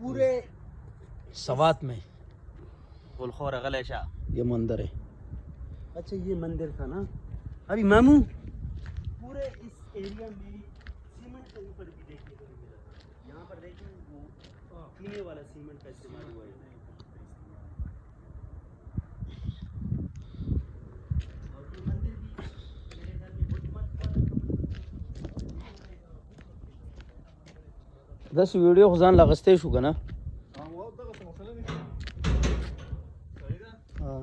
पूरे सवात में गुलखोर गलेशा। ये मंदिर है। अच्छा ये मंदिर था ना। अभी मामू पूरे इस एरिया में सीमेंट के ऊपर भी देखने को नहीं मिला था। यहाँ पर देखिए वो पीने वाला सीमेंट का इस्तेमाल हुआ है। और ये मंदिर भी मेरे ख्याल में बुद्ध मत का दस वीडियो खुजान लगस्ते शू ना। हाँ